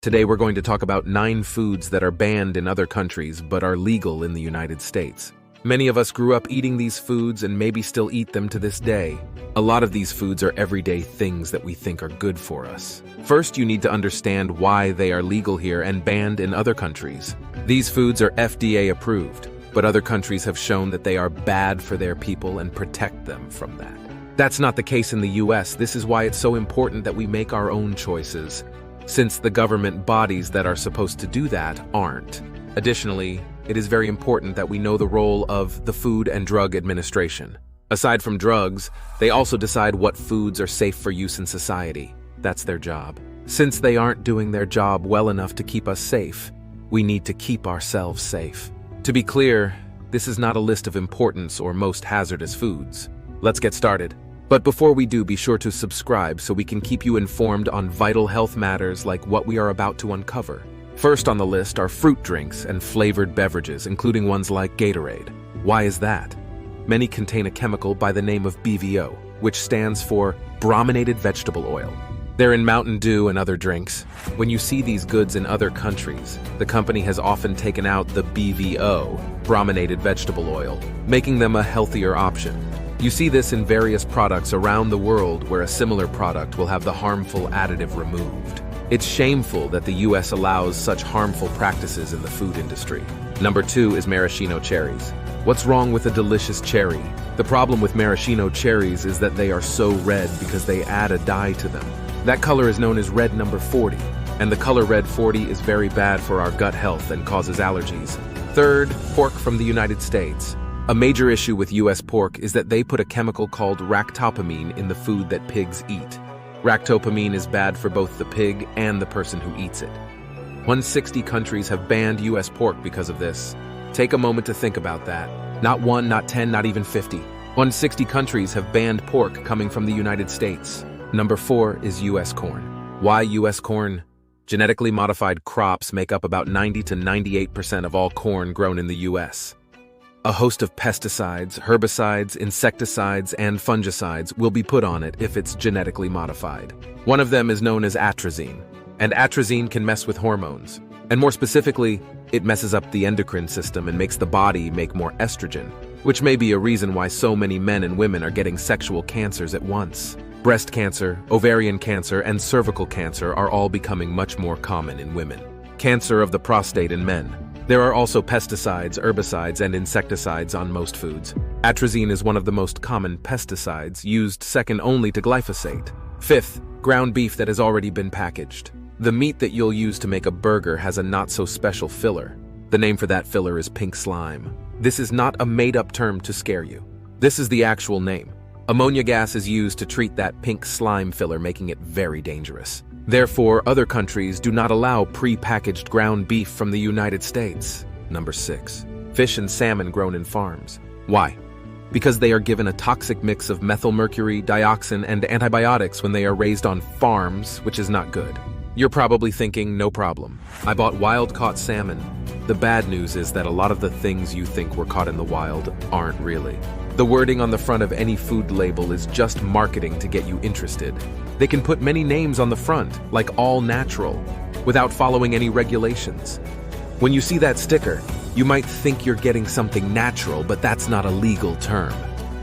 Today we're going to talk about 9 foods that are banned in other countries but are legal in the United States. Many of us grew up eating these foods and maybe still eat them to this day. A lot of these foods are everyday things that we think are good for us. First, you need to understand why they are legal here and banned in other countries. These foods are FDA approved, but other countries have shown that they are bad for their people and protect them from that. That's not the case in the US. This is why it's so important that we make our own choices, since the government bodies that are supposed to do that aren't. Additionally, it is very important that we know the role of the Food and Drug Administration. Aside from drugs, they also decide what foods are safe for use in society. That's their job. Since they aren't doing their job well enough to keep us safe, we need to keep ourselves safe. To be clear, this is not a list of importance or most hazardous foods. Let's get started. But before we do, be sure to subscribe so we can keep you informed on vital health matters like what we are about to uncover. First on the list are fruit drinks and flavored beverages, including ones like Gatorade. Why is that? Many contain a chemical by the name of BVO, which stands for brominated vegetable oil. They're in Mountain Dew and other drinks. When you see these goods in other countries, the company has often taken out the BVO, brominated vegetable oil, making them a healthier option. You see this in various products around the world where a similar product will have the harmful additive removed. It's shameful that the US allows such harmful practices in the food industry. Number 2 is maraschino cherries. What's wrong with a delicious cherry? The problem with maraschino cherries is that they are so red because they add a dye to them. That color is known as red number 40, and the color red 40 is very bad for our gut health and causes allergies. Third, pork from the United States. A major issue with US pork is that they put a chemical called ractopamine in the food that pigs eat. Ractopamine is bad for both the pig and the person who eats it. 160 countries have banned US pork because of this. Take a moment to think about that. Not 1, not 10, not even 50. 160 countries have banned pork coming from the United States. Number 4 is US corn. Why US corn? Genetically modified crops make up about 90 to 98% of all corn grown in the US. A host of pesticides, herbicides, insecticides, and fungicides will be put on it if it's genetically modified. One of them is known as atrazine, and atrazine can mess with hormones. And more specifically, it messes up the endocrine system and makes the body make more estrogen, which may be a reason why so many men and women are getting sexual cancers at once. Breast cancer, ovarian cancer, and cervical cancer are all becoming much more common in women. Cancer of the prostate in men. There are also pesticides, herbicides, and insecticides on most foods. Atrazine is one of the most common pesticides, used second only to glyphosate. Fifth, ground beef that has already been packaged. The meat that you'll use to make a burger has a not-so-special filler. The name for that filler is pink slime. This is not a made-up term to scare you. This is the actual name. Ammonia gas is used to treat that pink slime filler, making it very dangerous. Therefore, other countries do not allow pre-packaged ground beef from the United States. Number 6. Fish and salmon grown in farms. Why? Because they are given a toxic mix of methylmercury, dioxin, and antibiotics when they are raised on farms, which is not good. You're probably thinking, no problem. I bought wild-caught salmon. The bad news is that a lot of the things you think were caught in the wild aren't really. The wording on the front of any food label is just marketing to get you interested. They can put many names on the front, like all natural, without following any regulations. When you see that sticker, you might think you're getting something natural, but that's not a legal term.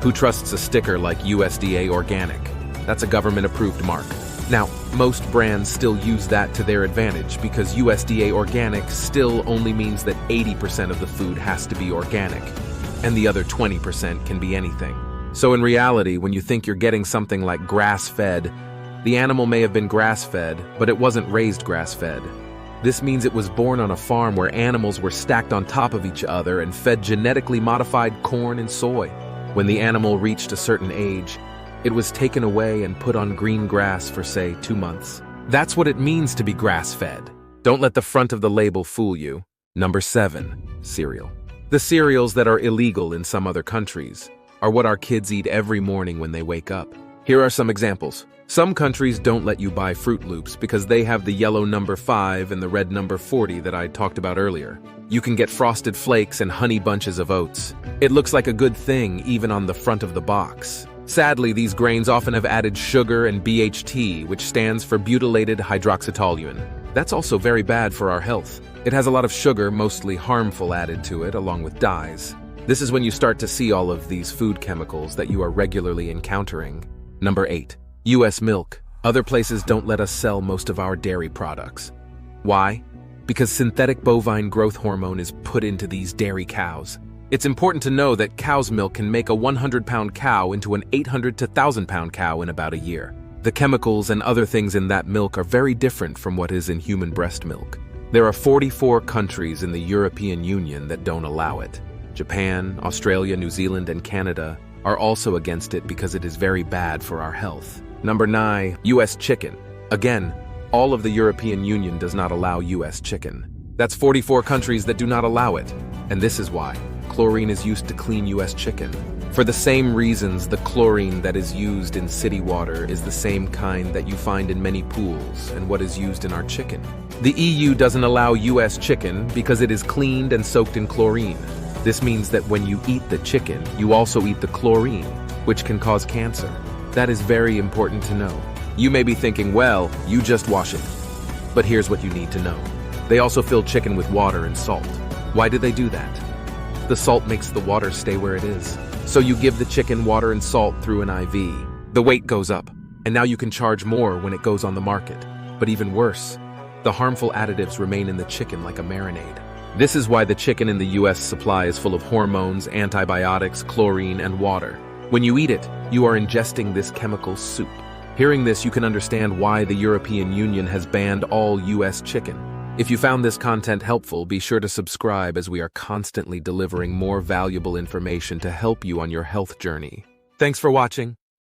Who trusts a sticker like USDA Organic? That's a government-approved mark. Now, most brands still use that to their advantage because USDA Organic still only means that 80% of the food has to be organic, and the other 20% can be anything. So in reality, when you think you're getting something like grass-fed, the animal may have been grass-fed, but it wasn't raised grass-fed. This means it was born on a farm where animals were stacked on top of each other and fed genetically modified corn and soy. When the animal reached a certain age, it was taken away and put on green grass for, say, 2 months. That's what it means to be grass-fed. Don't let the front of the label fool you. Number 7. Cereal. The cereals that are illegal in some other countries are what our kids eat every morning when they wake up. Here are some examples. Some countries don't let you buy Fruit Loops because they have the yellow number 5 and the red number 40 that I talked about earlier. You can get Frosted Flakes and Honey Bunches of Oats. It looks like a good thing even on the front of the box. Sadly, these grains often have added sugar and BHT, which stands for butylated hydroxytoluene. That's also very bad for our health. It has a lot of sugar, mostly harmful, added to it, along with dyes. This is when you start to see all of these food chemicals that you are regularly encountering. Number 8. U.S. milk. Other places don't let us sell most of our dairy products. Why? Because synthetic bovine growth hormone is put into these dairy cows. It's important to know that cow's milk can make a 100-pound cow into an 800 to 1,000-pound cow in about a year. The chemicals and other things in that milk are very different from what is in human breast milk. There are 44 countries in the European Union that don't allow it. Japan, Australia, New Zealand, and Canada are also against it because it is very bad for our health. Number 9. U.S. chicken. Again, all of the European Union does not allow U.S. chicken. That's 44 countries that do not allow it, and this is why. Chlorine is used to clean U.S. chicken. For the same reasons, the chlorine that is used in city water is the same kind that you find in many pools and what is used in our chicken. The EU doesn't allow U.S. chicken because it is cleaned and soaked in chlorine. This means that when you eat the chicken, you also eat the chlorine, which can cause cancer. That is very important to know. You may be thinking, well, you just wash it. But here's what you need to know. They also fill chicken with water and salt. Why do they do that? The salt makes the water stay where it is. So you give the chicken water and salt through an IV. The weight goes up, and now you can charge more when it goes on the market. But even worse, the harmful additives remain in the chicken like a marinade. This is why the chicken in the US supply is full of hormones, antibiotics, chlorine, and water. When you eat it, you are ingesting this chemical soup. Hearing this, you can understand why the European Union has banned all US chicken. If you found this content helpful, be sure to subscribe as we are constantly delivering more valuable information to help you on your health journey. Thanks for watching.